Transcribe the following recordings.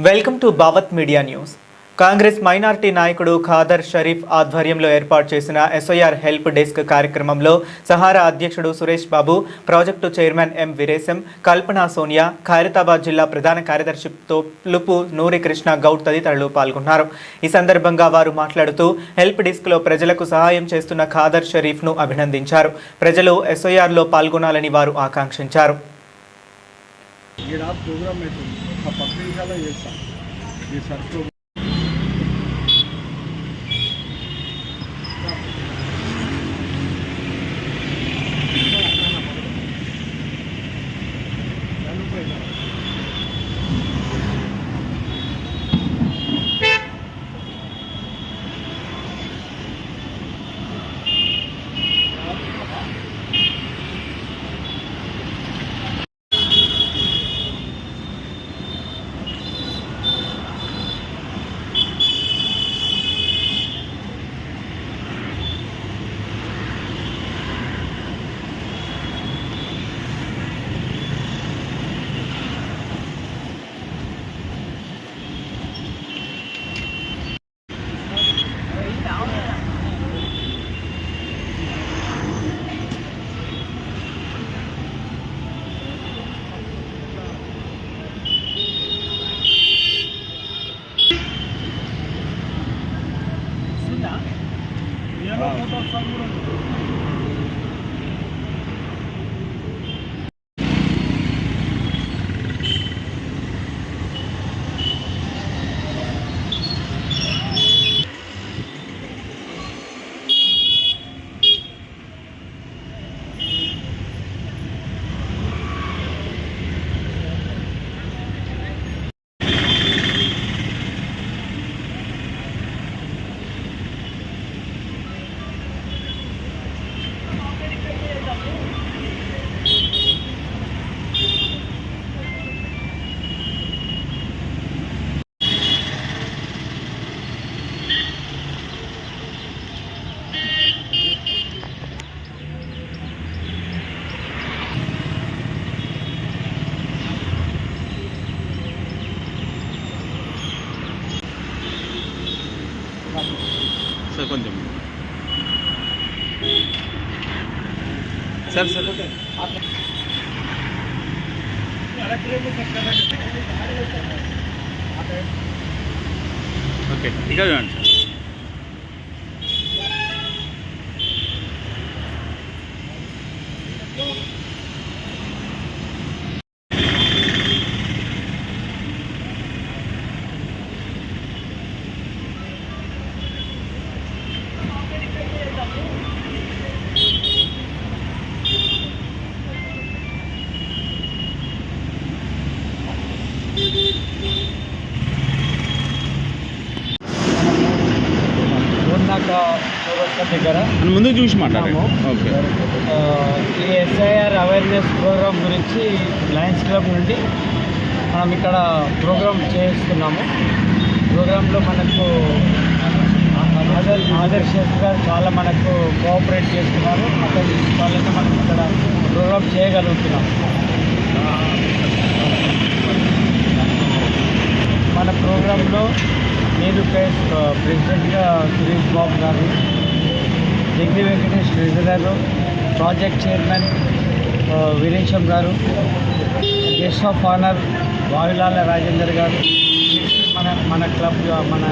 Welcome to Bhavat media news. Congress minority నాయకుడు ఖాదర్ షరీఫ్ ఆధ్వర్యంలో ఏర్పాటు చేసిన ఎస్ఐఆర్ హెల్ప్ డెస్క్ కార్యక్రమంలో సహారా అధ్యక్షుడు Suresh Babu, project chairman M Veeresham, కల్పనా సోనియా, ఖైరతాబాద్ జిల్లా ప్రధాన కార్యదర్శి తోపులుపు నూరి కృష్ణ గౌడ్ తదితరులు పాల్గొన్నారు. ఈ సందర్భంగా వారు మాట్లాడుతూ హెల్ప్ డెస్క్లో ప్రజలకు సహాయం చేస్తున్న ఖాదర్ షరీఫ్ను అభినందించారు. ప్రజలు ఎస్ఐఆర్లో పాల్గొనాలని వారు ఆకాంక్షించారు. కొంచెం సార్ సార్ ఓకే ఇక్కడ చూడండి సార్. ముందు చూసి మాట్లాడాము. ఓకే, ఈ ఎస్ఐఆర్ అవేర్నెస్ ప్రోగ్రామ్ గురించి లయన్స్ క్లబ్ నుండి మనం ఇక్కడ ప్రోగ్రామ్ చేస్తున్నాము. ప్రోగ్రాంలో మనకు ఆదర్శ్ గారు చాలా మనకు కోఆపరేట్ చేస్తున్నారు. అతని వాళ్ళతో మనం ఇక్కడ ప్రోగ్రామ్ చేయగలుగుతున్నాం. మన ప్రోగ్రాంలో నేను ప్రెసిడెంట్గా Suresh Babu garu, Jaggi Venkatesh treasurer, project chairman Veeresham garu, guest of honour Vavilala Rajender garu, మన క్లబ్ మన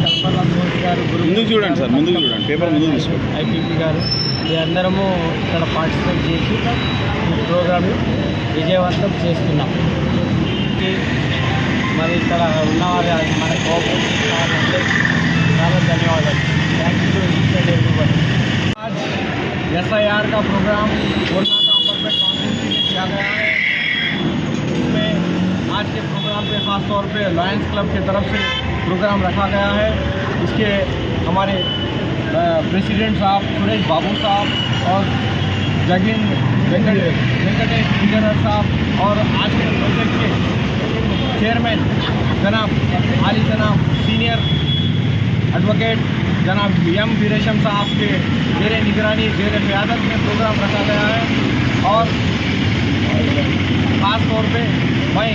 కల్పనా సోని గారు, ముందుకు చూడండి సార్, ముందుకు చూడండి, పేపర్ ముందుకు తీసుకోండి, ఐపీపీ గారు, అందరము ఇక్కడ పార్టిసిపేట్ చేసి ఈ ప్రోగ్రామ్ని విజయవంతం చేస్తున్నాం. మరి ఇక్కడ ఉన్నవారు మన కోఆపరేషన్ కావాలంటే చాలా ధన్యవాదాలు. Thank you each and everyone. आज एसआईआर का प्रोग्राम कोलकाता अंबरपेट कॉन्फ्रेंस में किया गया है। इसमें आज के प्रोग्राम पे ख़ास तौर पे लायंस क्लब की तरफ से प्रोग्राम रखा गया है। इसके हमारे प्रेसिडेंट साहब सुरेश बाबू साहब और जगिन वेंकटेश ट्रेजरर साहब और आज के प्रोजेक्ट के चेयरमैन जनाब आली जनाब सीनियर एडवोकेट जनाब एम वीरेशम साहब के जेर निगरानी जेर क़यादत में प्रोग्राम रखा गया है। और ख़ास तौर पे मैं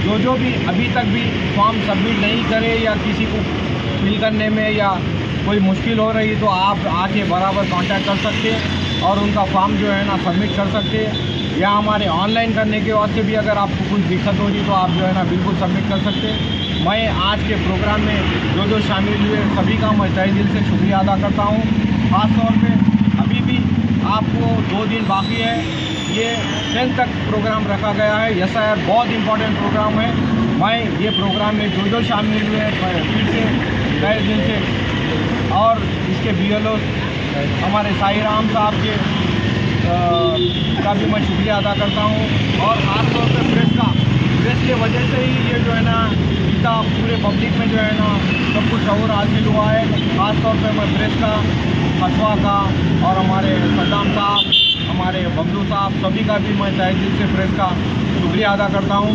जो भी अभी तक भी फॉर्म सबमिट नहीं करे या किसी को फिल करने में या कोई मुश्किल हो रही तो आप आके बराबर कांटेक्ट कर सकते हैं और उनका फॉर्म जो है ना सबमिट कर सकते हैं, या हमारे ऑनलाइन करने के वास्ते भी अगर आपको कुछ दिक्कत हो रही तो आप जो है ना बिल्कुल सबमिट कर सकते हैं। मैं आज के प्रोग्राम में जो शामिल हुए सभी का मैं तहे दिल से शुक्रिया अदा करता हूँ। ख़ास तौर पे अभी भी आपको 2 दिन बाकी है, ये 10 तक प्रोग्राम रखा गया है। SIR बहुत इम्पोर्टेंट प्रोग्राम है। मैं ये प्रोग्राम में जो शामिल हुए फिर से तहे दिल से और इसके BLO हमारे साई राम साहब के का भी मैं शुक्रिया अदा करता हूँ, और ख़ास तौर पर प्रेस के वजह से ही ये जो है ना इतना पूरे पब्लिक में जो है ना सब कुछ शऊर हासिल हुआ है। ख़ास तौर पर मैं प्रेस का, खसवा का और हमारे सद्दाम साहब, हमारे बबलू साहब सभी का भी मैं तहे दिल से प्रेस का शुक्रिया अदा करता हूँ।